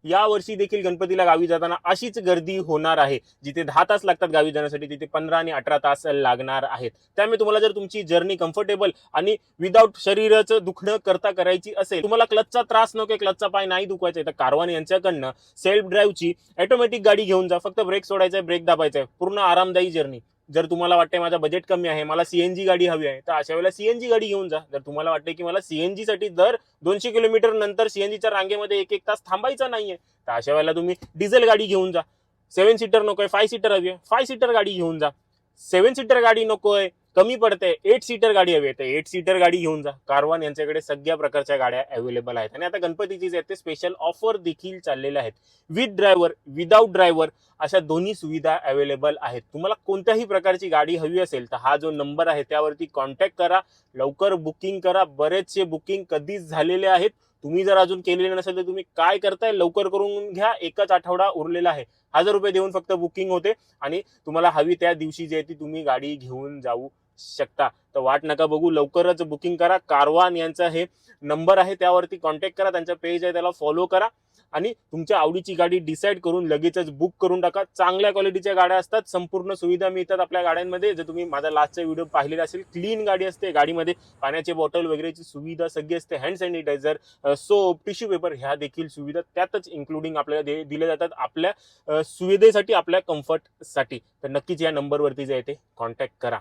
या वर्षी देखील गणपतीला गावी जाताना अशीच गर्दी होणार आहे। जिथे 10 तास लागतात गावी जाण्यासाठी तिथे 15 आणि 18 तास लागणार आहेत। त्यामुळे तुम्हाला जर तुमची जर्नी कम्फर्टेबल आणि विदाउट शरीराचं दुखणं करता करायची असेल, तुम्हाला क्लचचा त्रास नको, क्लचचा पाय नाही दुखवायचा, तर कारवान यांच्याकडनं सेल्फ ड्राईव्हची ऑटोमॅटिक गाडी घेऊन जा। फक्त ब्रेक सोडायचा आहे, ब्रेक दाबायचा आहे, पूर्ण आरामदायी जर्नी। जर तुम्हाला वाटतंय माझा बजेट कमी आहे, मला सीएनजी गाडी हवी आहे, तर अशा वेळेला सीएनजी गाडी घेऊन जा। जर तुम्हाला वाटतंय की मला सीएनजी साठी दर 200 किलोमीटर नंतर सीएनजीच्या रांगेमध्ये 1-1 तास थांबायचं नाहीये, तर अशा वेळेला तुम्ही डिझेल गाडी घेऊन जा। 7 सीटर नकोय, 5 सीटर हवी आहे, 5 सीटर गाडी घेऊन जा। 7 सीटर गाडी नकोय, कमी पडते, 8 सीटर गाडी हवी आहे, तर 8 सीटर गाडी घेऊन जा। कारवान यांच्याकडे सगळ्या प्रकारच्या गाड्या अवेलेबल आहेत आणि आता गणपतीची जे स्पेशल ऑफर देखील चाललेल्या आहेत। विथ ड्रायव्हर, विदाउट ड्रायव्हर अशा दोन्ही सुविधा अवेलेबल आहेत। तुम्हाला कोणत्याही प्रकारची गाडी हवी असेल तर हा जो नंबर आहे त्यावरती कॉन्टॅक्ट करा, लवकर बुकिंग करा। बरेचसे बुकिंग कधीच झालेले आहेत, तुम्ही जर अजून केलेले नसेल तर तुम्ही काय करताय, लवकर करून घ्या। एकच आठवडा उरलेला आहे, 1000 रुपये देऊन फक्त बुकिंग होते आणि तुम्हाला हवी त्या दिवशी जी आहे ती तुम्ही गाडी घेऊन जाऊ शकता। तर वाट नका बघू, लवकरच बुकिंग करा। कारवान यांचा हे नंबर आहे त्यावरती कॉन्टॅक्ट करा, त्यांचा पेज आहे त्याला फॉलो करा आणि तुमच्या आवडीची गाडी डिसाईड करून लगेचच बुक करून टाका। चांगल्या क्वालिटीच्या गाड्या असतात, संपूर्ण सुविधा मिळतात आपल्या गाड्यांमध्ये। जर तुम्ही माझा लास्टचा व्हिडिओ पाहिलेला असेल, क्लीन गाडी असते, गाडीमध्ये पाण्याचे बॉटल वगैरेची सुविधा सगळी असते, hand sanitizer, soap, tissue paper ह्या देखील सुविधा त्यातच इन्क्लुडिंग आपल्याला दिल्या जातात आपल्या सुविधेसाठी, आपल्या कम्फर्टसाठी। तर नक्कीच या नंबरवरती जे आहे ते कॉन्टॅक्ट करा।